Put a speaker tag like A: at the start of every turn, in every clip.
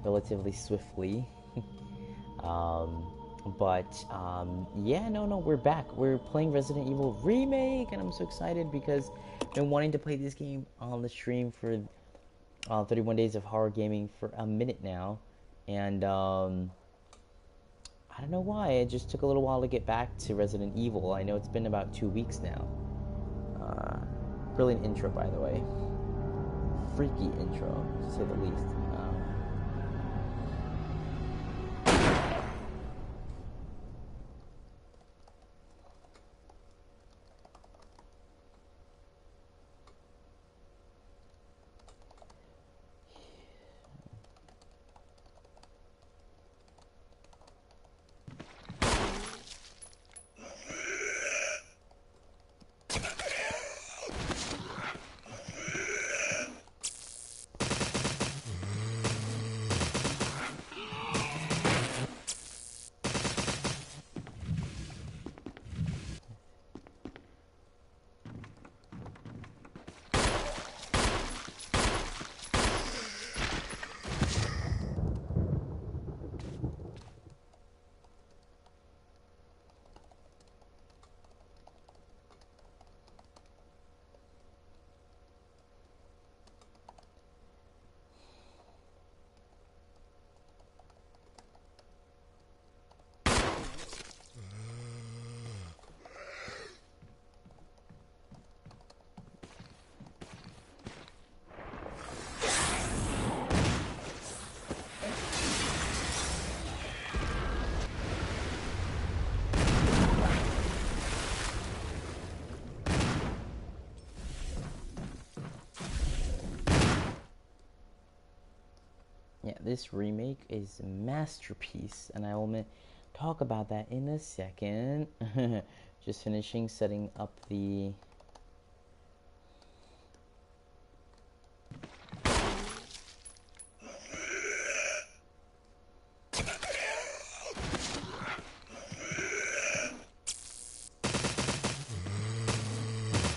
A: relatively swiftly. Yeah, no, we're back. We're playing Resident Evil Remake, and I'm so excited because I've been wanting to play this game on the stream for 31 Days of Horror Gaming for a minute now. And I don't know why, it just took a little while to get back to Resident Evil. I know it's been about 2 weeks now. Brilliant intro, by the way. Freaky intro, to say the least. Yeah, this remake is a masterpiece, and I will talk about that in a second. Just finishing setting up the...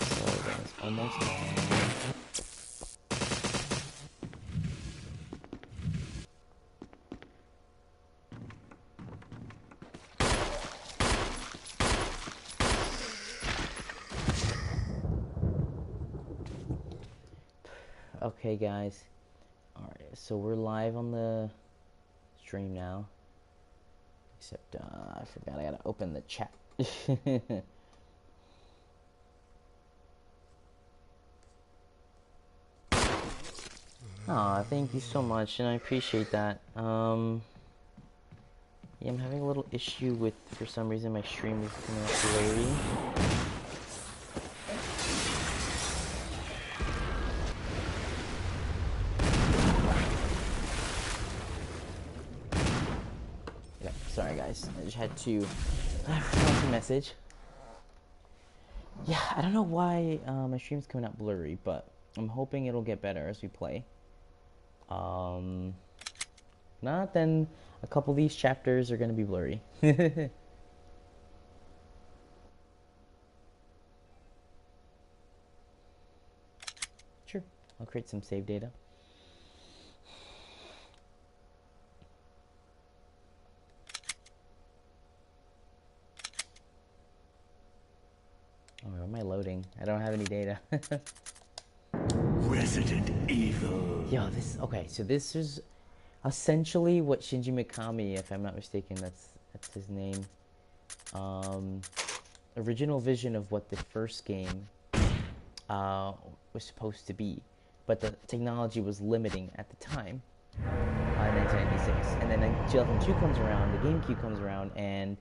A: So that's almost done. Okay, guys. Alright, so we're live on the stream now. Except, I forgot I gotta open the chat. Aw, thank you so much, and I appreciate that. Yeah, I'm having a little issue with, for some reason, my stream is coming up blurry. Yeah, sorry guys, I just had to respond to a message. Yeah, I don't know why my stream's coming out blurry, but I'm hoping it'll get better as we play. Not then a couple of these chapters are gonna be blurry. Sure, I'll create some save data. Oh, where am I loading? I don't have any data.
B: Resident Evil.
A: Yo, okay, so this is essentially what Shinji Mikami, if I'm not mistaken, that's his name, original vision of what the first game was supposed to be, but the technology was limiting at the time, in 1996, and then 2002 comes around, the GameCube comes around, and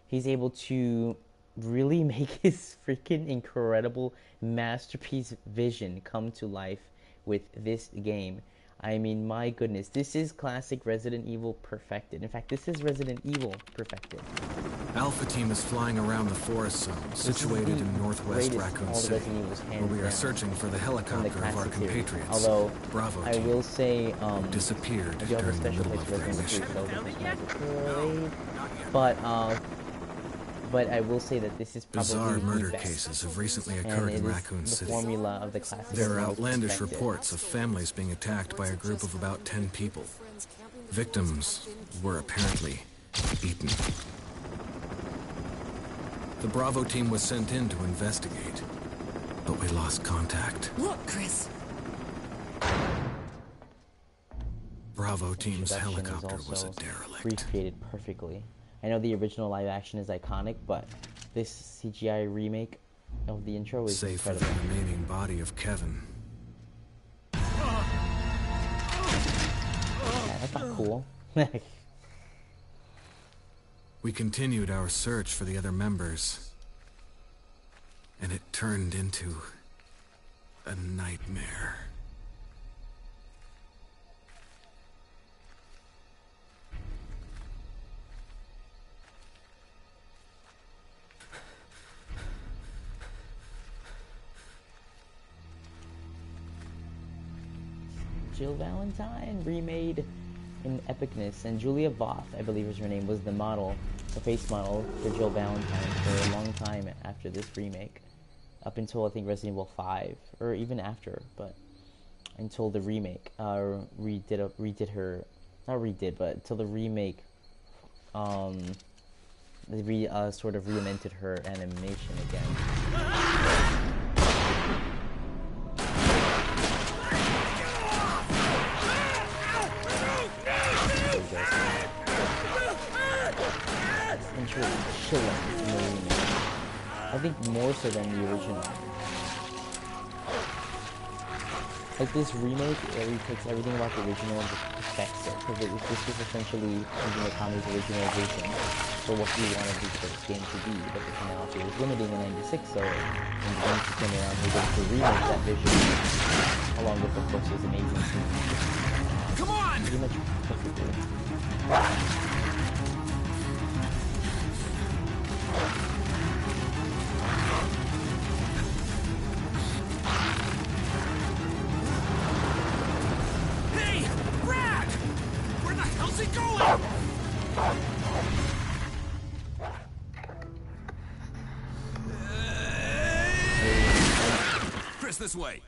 A: he's able to really make his freaking incredible masterpiece vision come to life with this game. I mean, my goodness, this is classic Resident Evil perfected. In fact, this is Resident Evil perfected.
C: Alpha Team is flying around the forest zone, situated in northwest Raccoon City, where we are searching for the helicopter of our compatriots.
A: Although,
C: Bravo
A: I
C: Team
A: will say,
C: disappeared during the middle of their mission.
A: But, but I will say that this is probably
C: Bizarre
A: the
C: murder
A: best.
C: cases have recently
A: And
C: occurred
A: it
C: in
A: is
C: Raccoon
A: the
C: City.
A: formula of the classic
C: There are
A: criminal
C: outlandish
A: perspective.
C: reports of families being attacked by a group of about 10 people. Victims were apparently eaten. The Bravo team was sent in to investigate, but we lost contact.
D: Look, Chris.
C: Bravo team's
A: Production
C: helicopter
A: is
C: was a
A: also
C: derelict.
A: recreated perfectly. I know the original live action is iconic, but this CGI remake of the intro is
C: Save for
A: incredible.
C: the remaining body of Kevin.
A: Yeah, that's not cool.
C: We continued our search for the other members, and it turned into a nightmare.
A: Jill Valentine remade in epicness, and Julia Voth, I believe is her name, was the model, the face model for Jill Valentine for a long time after this remake, up until I think Resident Evil 5, or even after, but until the remake redid her, not redid, but until the remake sort of reinvented her animation again. Intro is chilling in the remake. I think more so than the original. Like this remake, it retakes everything about the original and just perfects it, because this was essentially using Akami's original vision for what he wanted this game to be, but the technology was limiting in '96, so when the game came around, he was able to remake that vision, along with, of course, his amazing team.
C: Come on!
A: Pretty much perfectly.
C: Hey! Brad! Where the hell's he going? Chris, this way.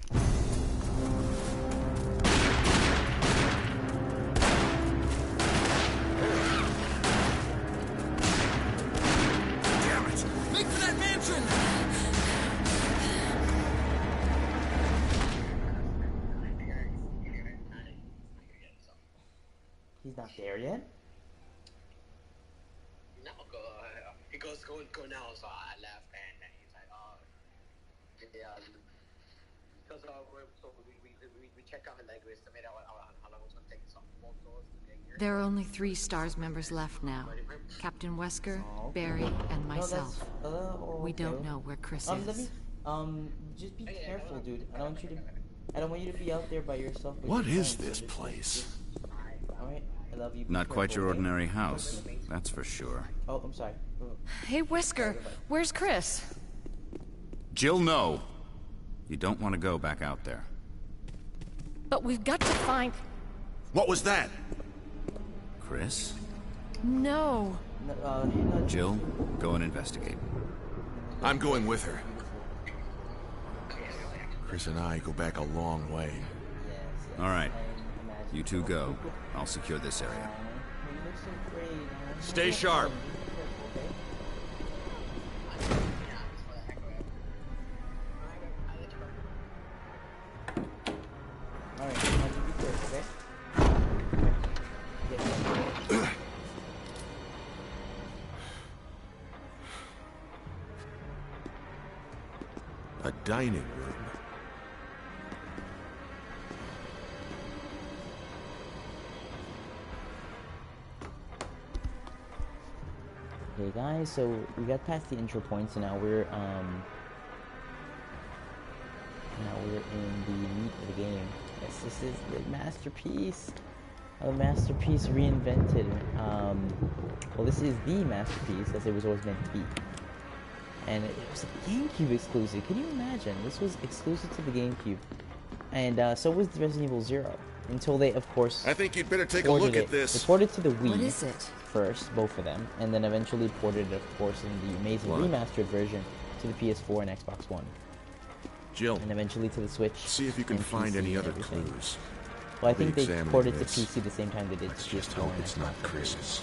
C: Damn it! Make for that mansion!
A: He's not there yet?
E: No, he goes go now, so I left and he's like, yeah, because we check out like we estimate out how long it's gonna take some photos to get here.
D: There are only 3 STARS members left now. Captain Wesker, Barry, and myself. We don't know where Chris
A: Let
D: is.
A: me, just be careful, dude. I don't want you to be out there by yourself. With
B: What
A: your
B: is
A: friends.
B: this place?
A: Alright, I love you. Be
F: Not quite
A: careful,
F: your
A: okay?
F: ordinary house, that's for sure.
A: Oh, I'm sorry.
D: Hey, Wesker, where's Chris?
F: Jill, no. You don't want to go back out there.
D: But we've got to find...
B: What was that?
F: Chris?
D: No.
A: No,
F: Jill, go and investigate.
B: I'm going with her. Chris and I go back a long way.
A: yes,
F: All right.
A: I imagine.
F: You two go. I'll secure this area.
A: You look so great.
B: Stay sharp.
A: Alright, I want you to be careful, okay? Get
B: A dining room.
A: Okay guys, so we got past the intro points and now we're in the meat of the game. Yes, this is the masterpiece. A masterpiece reinvented. Well, this is the masterpiece as it was always meant to be. And it was a GameCube exclusive. Can you imagine? This was exclusive to the GameCube. And so was Resident Evil 0. until they, of course,
B: I think you'd better take a look at this.
A: They ported to the Wii.
D: What is it?
A: First, both of them, and then eventually ported it, of course, in the amazing remastered version to the PS4 and Xbox One.
B: Jill,
A: and eventually to the Switch.
B: See if you can find any other clues.
A: Well, I think they ported to PC the same time they did to PS4.
B: Just hope it's not Chris's.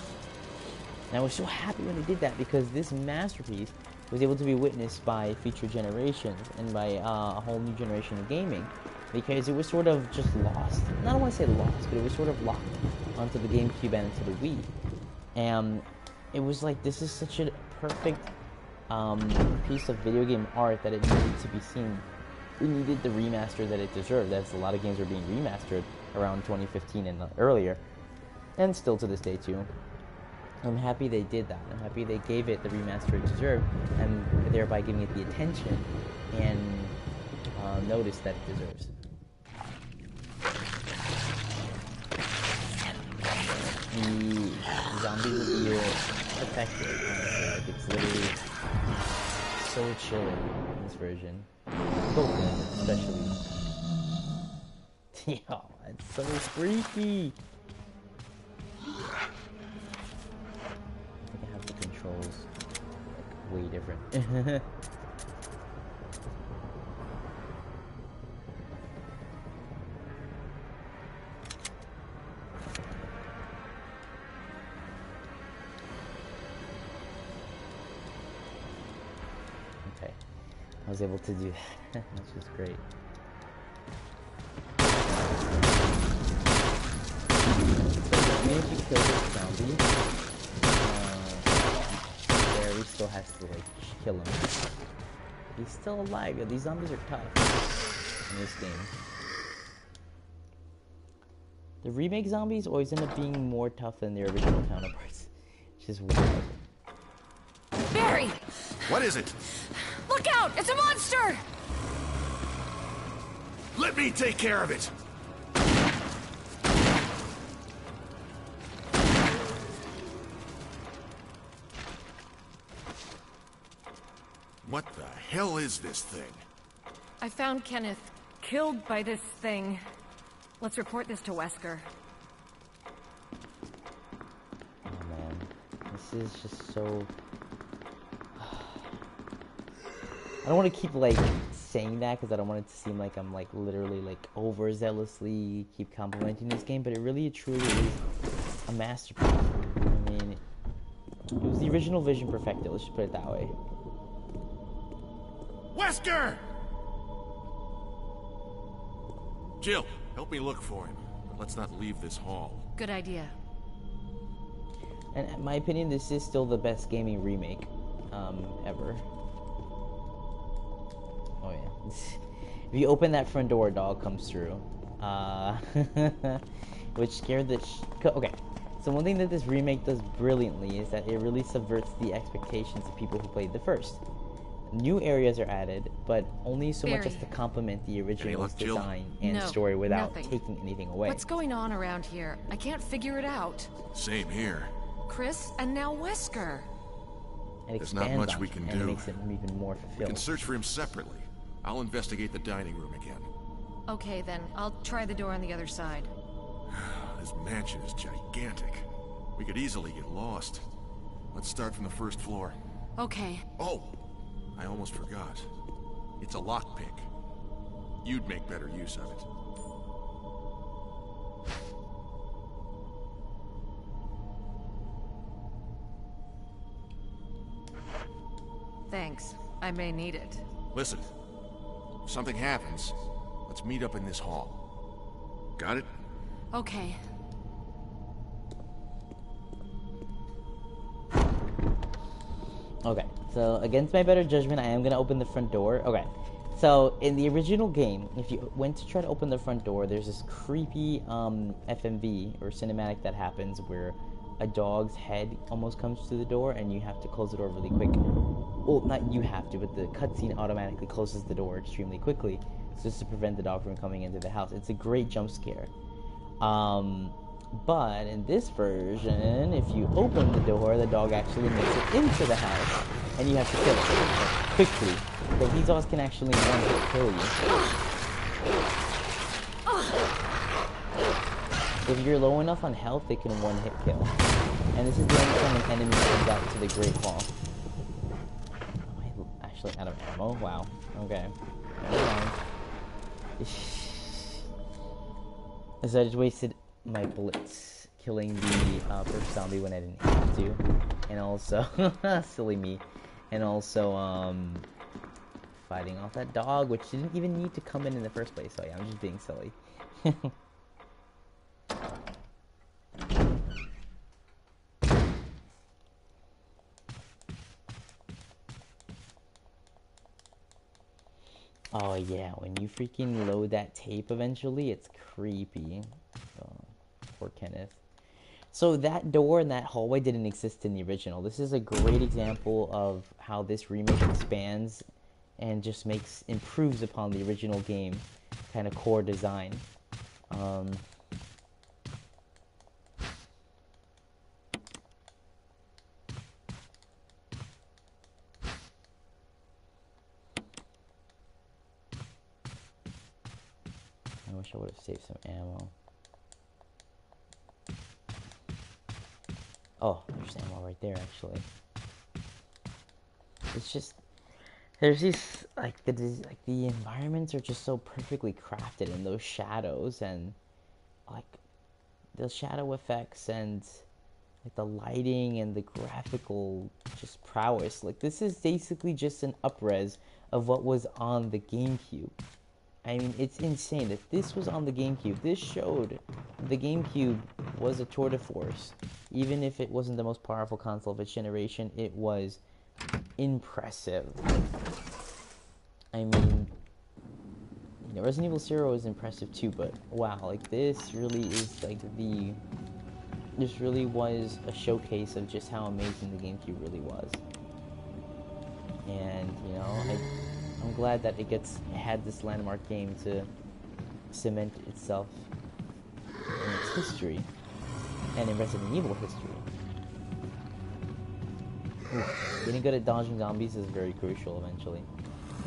A: And I was so happy when they did that because this masterpiece was able to be witnessed by future generations and by a whole new generation of gaming, because it was sort of just lost. I don't want to say lost, but it was sort of locked onto the GameCube and into the Wii. And it was like, this is such a perfect piece of video game art that it needed to be seen. It needed the remaster that it deserved. As a lot of games were being remastered around 2015 and earlier, and still to this day too. I'm happy they did that. I'm happy they gave it the remaster it deserved, and thereby giving it the attention and notice that it deserves. The zombies will be effective, honestly. Like, it's literally so chilling in this version. Both of them, especially. Yo, it's so freaky! I think I have the controls like, way different. Okay, I was able to do that, which is great. Even if you kill this zombie, Barry still has to like kill him. He's still alive. Yeah, these zombies are tough in this game. The remake zombies always end up being more tough than their original counterparts. It's just wild.
D: Barry!
B: What is it?
D: Look out! It's a monster!
B: Let me take care of it! What the hell is this thing?
G: I found Kenneth killed by this thing. Let's report this to Wesker.
A: Oh man, this is just so... I don't want to keep like saying that because I don't want it to seem like I'm like literally like overzealously keep complimenting this game, but it really truly is a masterpiece. I mean, it was the original vision perfected, let's just put it that way.
B: Wesker! Jill, help me look for him. But let's not leave this hall.
G: Good idea.
A: And in my opinion, this is still the best gaming remake ever. Oh yeah. If you open that front door, a dog comes through. Which scared the okay. So one thing that this remake does brilliantly is that it really subverts the expectations of people who played the first. New areas are added, but only so much as to complement the original's design and story without taking anything away.
G: What's going on around here? I can't figure it out.
B: Same here.
G: Chris, and now Wesker.
B: There's not much we can do.
A: It makes it even more fulfilling.
B: We can search for him separately. I'll investigate the dining room again.
G: Okay, then. I'll try the door on the other side.
B: This mansion is gigantic. We could easily get lost. Let's start from the first floor.
G: Okay.
B: Oh! I almost forgot. It's a lockpick. You'd make better use of it.
G: Thanks. I may need it.
B: Listen, if something happens, let's meet up in this hall. Got it?
G: Okay.
A: Okay, so against my better judgment, I am going to open the front door. Okay, so in the original game, if you went to try to open the front door, there's this creepy FMV or cinematic that happens where a dog's head almost comes through the door and you have to close the door really quick. Well, not you have to, but the cutscene automatically closes the door extremely quickly just to prevent the dog from coming into the house. It's a great jump scare. But in this version, if you open the door, the dog actually makes it into the house, and you have to kill it quickly. But these dogs can actually one hit kill you. If you're low enough on health, they can one-hit kill. And this is the only time an enemy comes out to the Great Hall. Am I actually out of ammo? Wow. Okay. Never mind. So I just wasted my bullets killing the first zombie when I didn't have to. And also, silly me. And also, fighting off that dog, which didn't even need to come in the first place. So yeah, I'm just being silly. Oh yeah, when you freaking load that tape eventually, it's creepy. Oh, poor Kenneth. So that door and that hallway didn't exist in the original. This is a great example of how this remake expands and just improves upon the original game kind of core design. I wish I would have saved some ammo. Oh, there's ammo right there, actually. It's just, there's these, the environments are just so perfectly crafted, and those shadows and like the shadow effects and like the lighting and the graphical just prowess. Like, this is basically just an up-res of what was on the GameCube. I mean, it's insane that this was on the GameCube. This showed the GameCube was a tour de force. Even if it wasn't the most powerful console of its generation, it was impressive. I mean, you know, Resident Evil 0 is impressive too, but wow, like, this really is like this really was a showcase of just how amazing the GameCube really was. And, you know, I'm glad that it had this landmark game to cement itself in its history and in Resident Evil history. Ooh, getting good at dodging zombies is very crucial eventually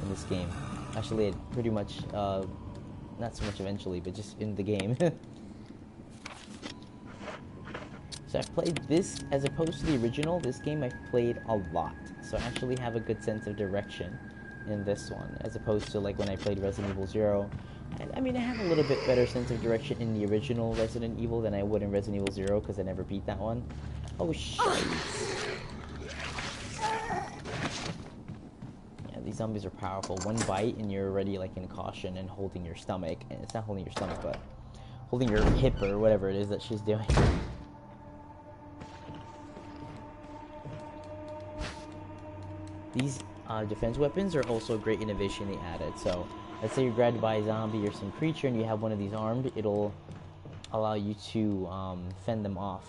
A: in this game. Actually, it pretty much, not so much eventually, but just in the game. So I've played this, as opposed to the original, this game I've played a lot. So I actually have a good sense of direction in this one, as opposed to like when I played Resident Evil 0. And I mean, I have a little bit better sense of direction in the original Resident Evil than I would in Resident Evil 0, because I never beat that one. Oh shit. Yeah, these zombies are powerful. One bite and you're already like in caution and holding your stomach. And it's not holding your stomach, but holding your hip or whatever it is that she's doing. These defense weapons are also a great innovation they added. So let's say you're grabbed by a zombie or some creature and you have one of these armed, it'll allow you to fend them off.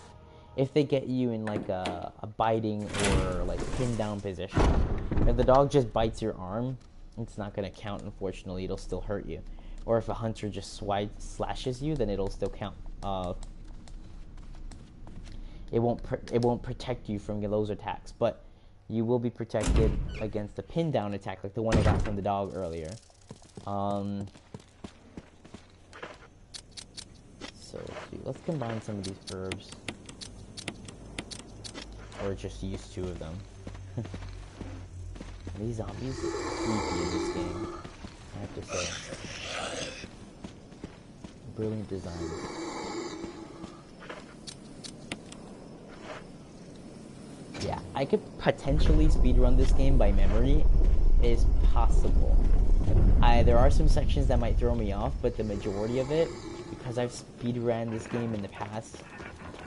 A: If they get you in like a biting or like pinned down position. If the dog just bites your arm, it's not going to count, unfortunately. It'll still hurt you. Or if a hunter just slashes you, then it'll still count. It won't protect you from those attacks, but you will be protected against the pin down attack, like the one I got from the dog earlier. So let's combine some of these herbs, or just use 2 of them. These zombies are creepy in this game, I have to say. Brilliant design. Yeah, I could potentially speedrun this game by memory. It is possible. There are some sections that might throw me off, but the majority of it, because I've speedrun this game in the past,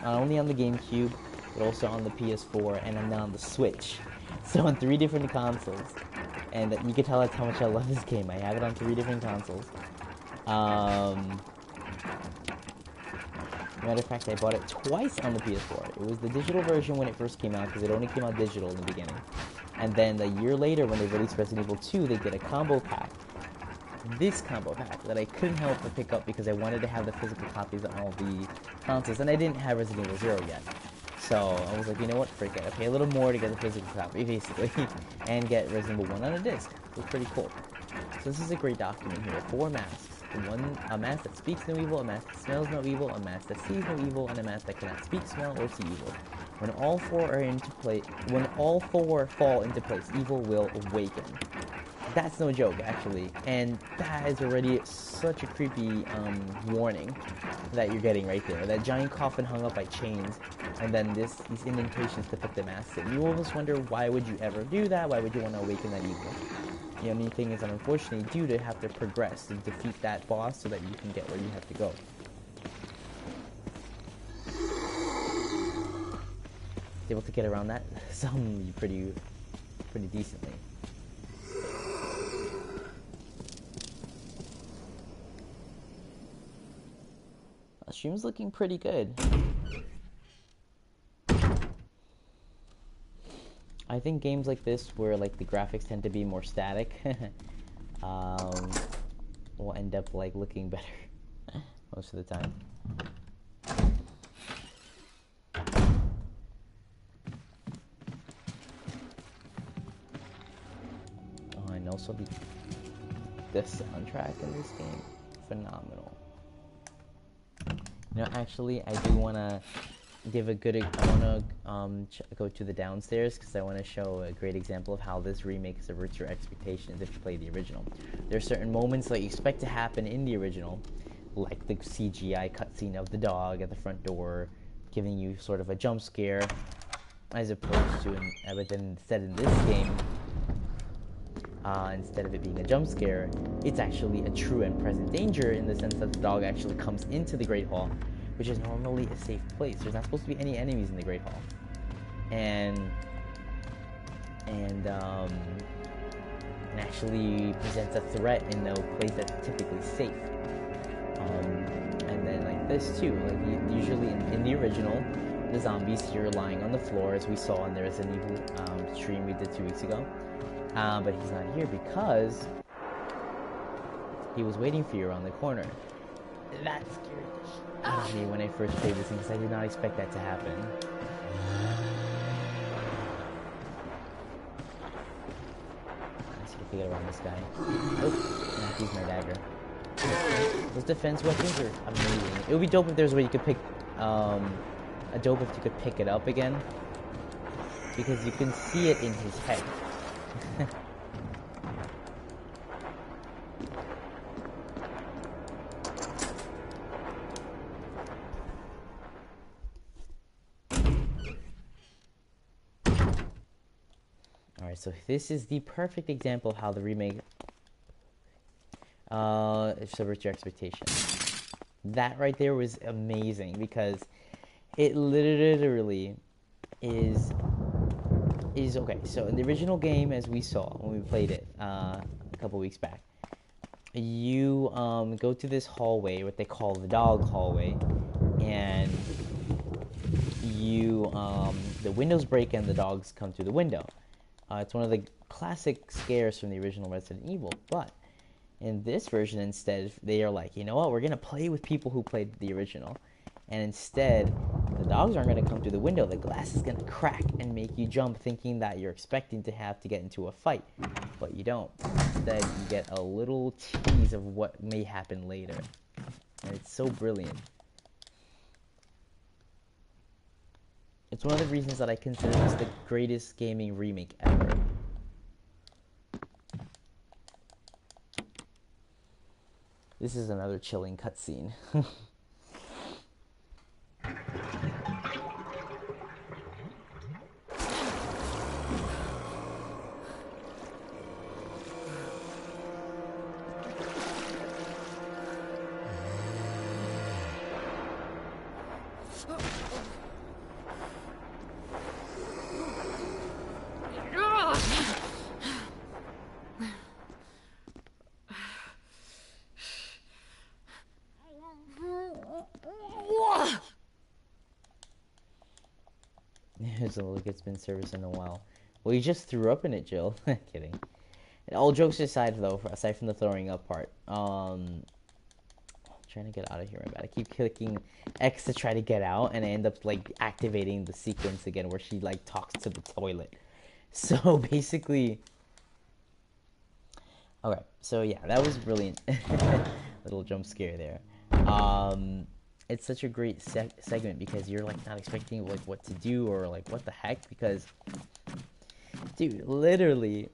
A: not only on the GameCube, but also on the PS4, and I'm now on the Switch. So on 3 different consoles. And you can tell that's how much I love this game. I have it on 3 different consoles. Matter of fact, I bought it twice on the PS4. It was the digital version when it first came out, because it only came out digital in the beginning. And then a year later, when they released Resident Evil 2, they did a combo pack. This combo pack that I couldn't help but pick up because I wanted to have the physical copies on all the consoles, and I didn't have Resident Evil 0 yet. So I was like, you know what, frick it. I pay a little more to get the physical copy, basically, and get Resident Evil 1 on a disc. It was pretty cool. So this is a great document here. 4 masks. a mask that speaks no evil, a mask that smells no evil, a mask that sees no evil, and a mask that cannot speak, smell, or see evil. When all four fall into place, evil will awaken. That's no joke, actually, and that is already such a creepy warning that you're getting right there. That giant coffin hung up by chains, and then these indentations to put the masks in. You almost wonder, why would you ever do that? Why would you want to awaken that evil? The only thing is that unfortunately, you do have to progress to defeat that boss so that you can get where you have to go. Able to get around that pretty decently. Stream's looking pretty good. I think games like this, where like the graphics tend to be more static, will end up like looking better most of the time. Oh, and also the soundtrack in this game, phenomenal. You know, actually, I do want to give a good, I want to go to the downstairs because I want to show a great example of how this remake subverts your expectations if you play the original. There are certain moments that you expect to happen in the original, like the CGI cutscene of the dog at the front door, giving you sort of a jump scare, as opposed to, but then instead in this game, instead of it being a jump scare, it's actually a true and present danger in the sense that the dog actually comes into the Great Hall, which is normally a safe place. There's not supposed to be any enemies in the Great Hall, and actually presents a threat in a place that's typically safe. And then like this too, like usually in the original, the zombies here lying on the floor, as we saw in the Resident Evil stream we did 2 weeks ago. But he's not here because he was waiting for you around the corner. That scared the shit out of me when I first played this thing, because I did not expect that to happen. Let's see if we get around this guy. Oh, not use my dagger. Those defense weapons are amazing. It would be dope if there's a way you could pick, dope if you could pick it up again, because you can see it in his head. Alright, so this is the perfect example of how the remake subverts your expectations. That right there was amazing, because it literally is okay. So in the original game, as we saw when we played it a couple weeks back, you go to this hallway, what they call the dog hallway, and you the windows break and the dogs come through the window. It's one of the classic scares from the original Resident Evil, but in this version, instead, they are like, you know what, we're gonna play with people who played the original, and instead, the dogs aren't gonna come through the window. The glass is gonna crack and make you jump, thinking that you're expecting to have to get into a fight, but you don't. Instead, you get a little tease of what may happen later, and it's so brilliant. It's one of the reasons that I consider this the greatest gaming remake ever. This is another chilling cutscene. It's been service in a while. Well, you just threw up in it, Jill. Kidding. All jokes aside, though, aside from the throwing up part, I'm trying to get out of here, man. I keep clicking X to try to get out, and I end up like activating the sequence again, where she like talks to the toilet. So basically, okay. So yeah, that was brilliant. little jump scare there. It's such a great segment because you're like not expecting like what to do or like what the heck, because dude, literally,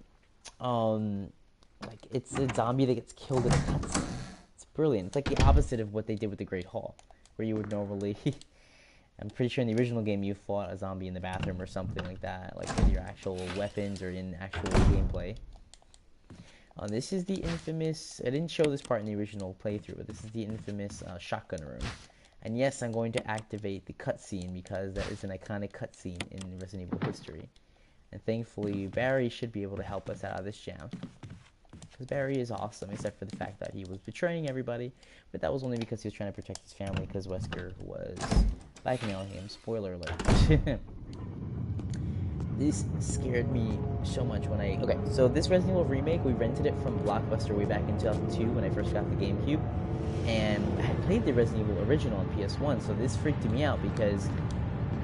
A: like it's a zombie that gets killed in a cutscene. It's brilliant. It's like the opposite of what they did with the Great Hall, where you would normally I'm pretty sure in the original game you fought a zombie in the bathroom or something like that, like with your actual weapons or in actual gameplay. This is the infamous, I didn't show this part in the original playthrough, but this is the infamous shotgun room. And yes, I'm going to activate the cutscene because that is an iconic cutscene in Resident Evil history. And thankfully, Barry should be able to help us out of this jam. Because Barry is awesome, except for the fact that he was betraying everybody. But that was only because he was trying to protect his family, because Wesker was blackmailing him. Spoiler alert. This scared me so much when I... Okay, so this Resident Evil Remake, we rented it from Blockbuster way back in 2002 when I first got the GameCube. And I had played the Resident Evil original on PS1, so this freaked me out because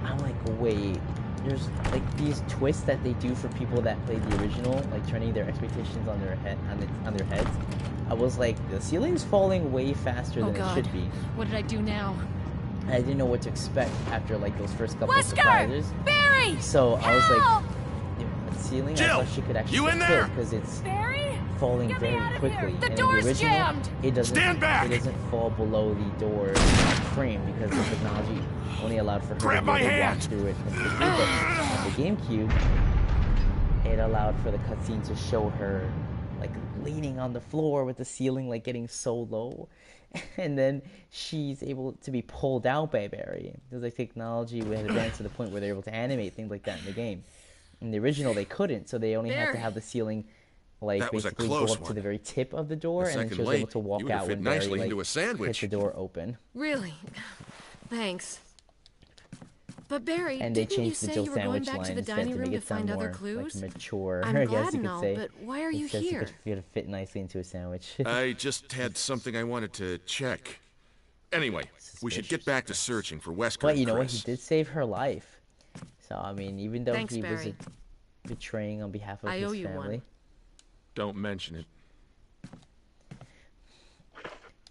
A: I'm like, wait, there's like these twists that they do for people that played the original, like turning their expectations on their heads. I was like, the ceiling's falling way faster than it should be.
G: What did I do now?
A: And I didn't know what to expect after like those first couple of
G: Wesker!
A: surprises.
G: Barry!
A: So I was like, the ceiling,
F: Jill,
A: I thought she could actually
F: you in
A: get
F: there?
A: hit because it's
G: Barry?
A: falling
G: Get me
A: very
G: out of
A: quickly.
G: here! The
A: and
G: door's
A: in the original,
G: jammed!
A: it doesn't
F: Stand back!
A: It doesn't fall below the door frame because the technology only allowed for her
F: Grab
A: to
F: my
A: be able to walk
F: hand!
A: through it completely. But on the GameCube, it allowed for the cutscene to show her like leaning on the floor with the ceiling like getting so low, and then she's able to be pulled out by Barry. Because like technology had advanced to the point where they're able to animate things like that in the game. In the original, they couldn't, so they only had to have the ceiling like
F: That was a
A: basically go
F: close
A: up to
F: one.
A: the very tip of the door,
F: A
A: and then
F: second
A: she was
F: late,
A: able to
F: you
A: walk
F: would've
A: out
F: fit
A: when Barry
F: nicely
A: like
F: into a sandwich.
A: hit the door open.
G: Really? Thanks. But Barry,
A: And they
G: didn't you
A: changed the
G: say
A: Jill
G: you were going
A: sandwich
G: back to
A: line
G: the
A: instead
G: dining
A: to
G: room
A: make
G: to
A: it sound
G: find other
A: more
G: clues?
A: like mature,
G: I'm
A: I
G: glad
A: guess you
G: and
A: could
G: all,
A: say.
G: but why are you
A: It says
G: here?
A: You could fit nicely into a sandwich.
F: I just had something I wanted to check. Anyway, we should get back to searching for Wesker
A: But
F: and
A: you know what?
F: Chris.
A: He did save her life. So I mean, even though
G: Thanks,
A: he was
G: Barry.
A: betraying on behalf of
G: I
A: his
G: owe you
A: family.
G: one.
F: Don't mention it.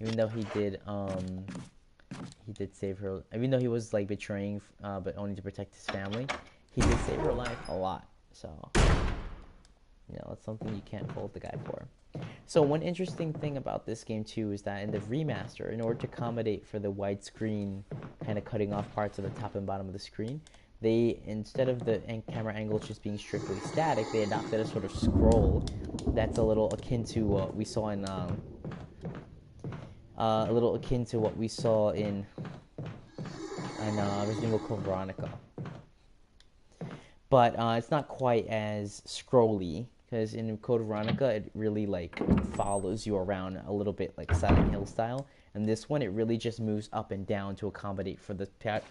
A: Even though he did save her. Even though he was like betraying, but only to protect his family, he did save her life a lot. So, you know, that's something you can't fault the guy for. So one interesting thing about this game too is that in the remaster, in order to accommodate for the widescreen kind of cutting off parts of the top and bottom of the screen, they, instead of the camera angle just being strictly static, they adopted a sort of scroll that's a little akin to what we saw in Resident Evil Code Veronica. But it's not quite as scrolly, because in Code Veronica it really like follows you around a little bit like Silent Hill style, and this one it really just moves up and down to accommodate for the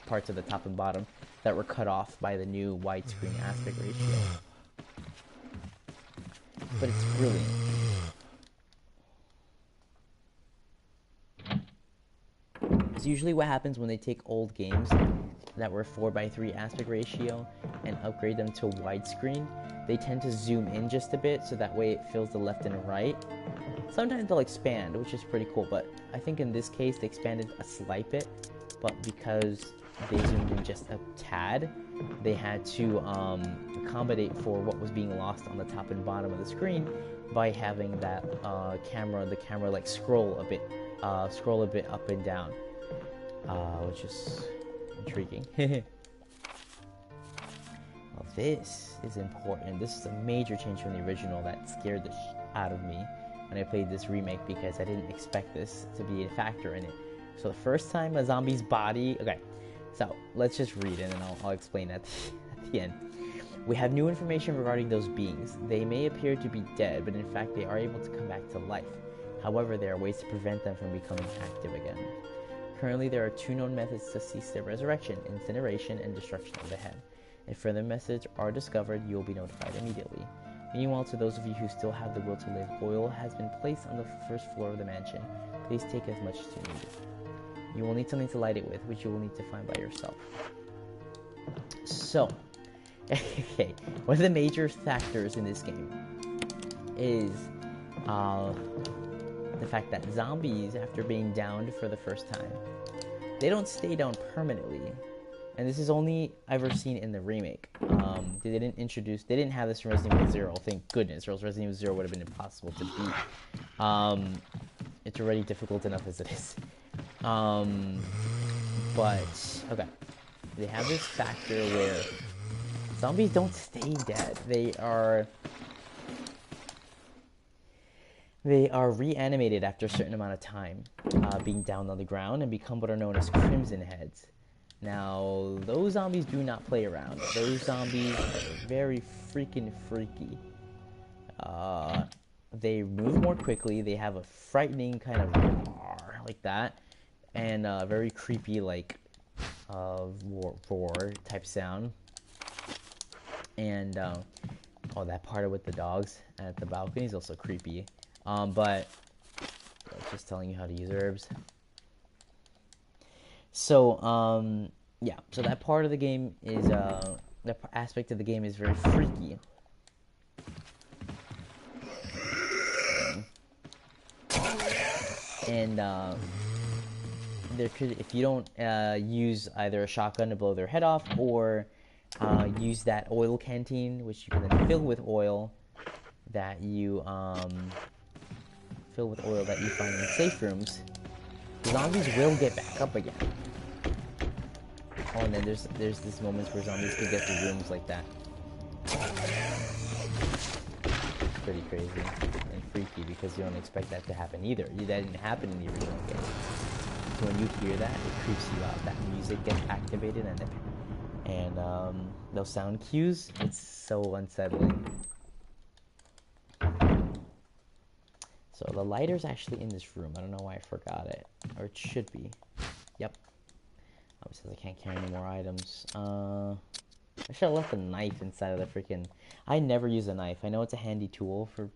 A: parts of the top and bottom that were cut off by the new widescreen aspect ratio. But it's brilliant. It's usually what happens when they take old games that were 4:3 aspect ratio and upgrade them to widescreen. They tend to zoom in just a bit so that way it fills the left and right. Sometimes they'll expand, which is pretty cool, but I think in this case they expanded a slight bit, but because they zoomed in just a tad, they had to accommodate for what was being lost on the top and bottom of the screen by having that the camera like scroll a bit up and down, which is intriguing. Well, this is important. This is a major change from the original that scared the out of me when I played this remake because I didn't expect this to be a factor in it. So the first time a zombie's body... Okay, so let's just read it and I'll explain at the end. We have new information regarding those beings. They may appear to be dead, but in fact they are able to come back to life. However, there are ways to prevent them from becoming active again. Currently, there are 2 known methods to cease their resurrection: incineration and destruction of the head. If further methods are discovered, you will be notified immediately. Meanwhile, to those of you who still have the will to live, oil has been placed on the first floor of the mansion. Please take as much as you need. You will need something to light it with, which you will need to find by yourself. So, okay, one of the major factors in this game is the fact that zombies, after being downed for the first time, they don't stay down permanently. And this is only ever seen in the remake. They didn't have this in Resident Evil 0, thank goodness, or else Resident Evil 0 would have been impossible to beat. It's already difficult enough as it is. But, okay. They have this factor where zombies don't stay dead. They are reanimated after a certain amount of time, being down on the ground, and become what are known as Crimson Heads. Now, those zombies do not play around. Those zombies are very freaking freaky. They move more quickly. They have a frightening kind of roar like that, and very creepy like roar type sound. And oh, that part with the dogs at the balcony is also creepy. But just telling you how to use herbs. So yeah, so that part of the game is that aspect of the game is very freaky. And there could, if you don't use either a shotgun to blow their head off, or use that oil canteen, which you can then fill with oil that you find in safe rooms, the zombies will get back up again. Oh, and then there's this moments where zombies can get through rooms like that. It's pretty crazy and freaky because you don't expect that to happen either. That didn't happen in the original game. So when you hear that, it creeps you out. That music gets activated, and those sound cues, it's so unsettling. So the lighter's actually in this room. I don't know why I forgot it. Or it should be. Yep. Oh, it says I can't carry any more items. I should have left a knife inside of the freaking... I never use a knife. I know it's a handy tool for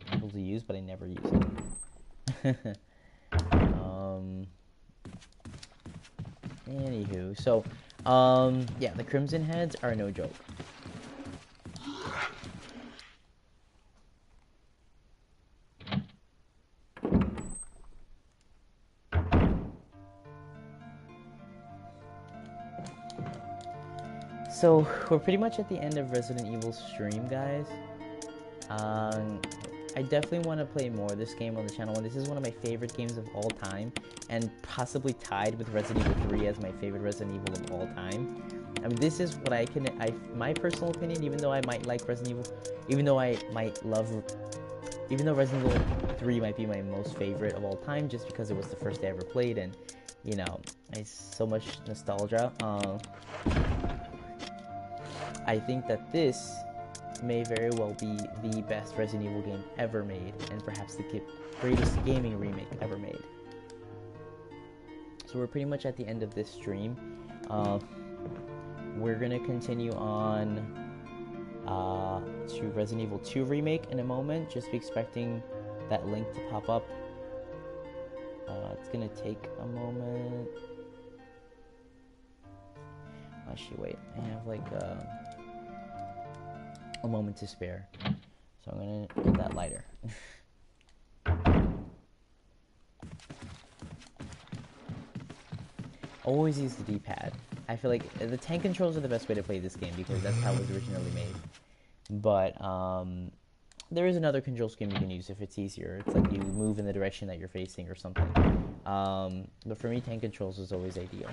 A: people to use, but I never use it. Anywho, so, yeah, the Crimson Heads are no joke. So, we're pretty much at the end of Resident Evil stream, guys. I definitely want to play more of this game on the channel, and this is one of my favorite games of all time, and possibly tied with Resident Evil 3 as my favorite Resident Evil of all time. I mean, this is what my personal opinion, even though I might like Resident Evil, even though Resident Evil 3 might be my most favorite of all time, just because it was the first I ever played, and, you know, it's so much nostalgia. I think that this may very well be the best Resident Evil game ever made, and perhaps the greatest gaming remake ever made. So we're pretty much at the end of this stream. We're gonna continue on to Resident Evil 2 Remake in a moment. Just be expecting that link to pop up. It's gonna take a moment. Actually, wait, I have like a moment to spare, so I'm gonna get that lighter. Always use the D-pad. I feel like the tank controls are the best way to play this game because that's how it was originally made. But there is another control scheme you can use if it's easier. It's like you move in the direction that you're facing or something. But for me, tank controls is always ideal.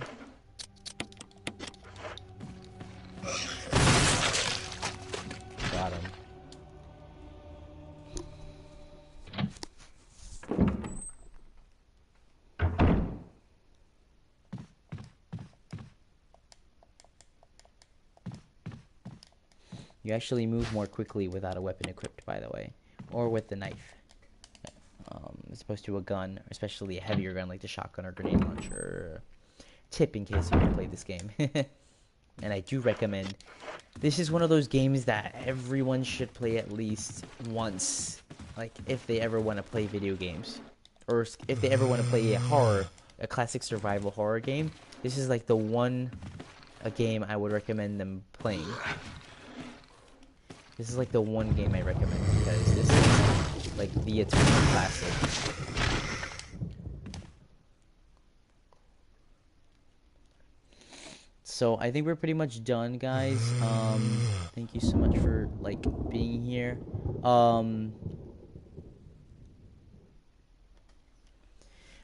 A: Got him. You actually move more quickly without a weapon equipped, by the way, or with the knife, as opposed to a gun, especially a heavier gun like the shotgun or grenade launcher. Tip in case you want to play this game. And I do recommend. This is one of those games that everyone should play at least once, like if they ever want to play video games, or if they ever want to play a classic survival horror game. This is like a game I would recommend them playing. This is like the one game I recommend because this is like the eternal classic. so I think we're pretty much done, guys. Thank you so much for like being here.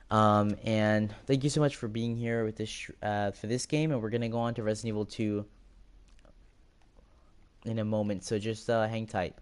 A: And thank you so much for being here with this for this game, and we're gonna go on to Resident Evil 2 in a moment. So just hang tight.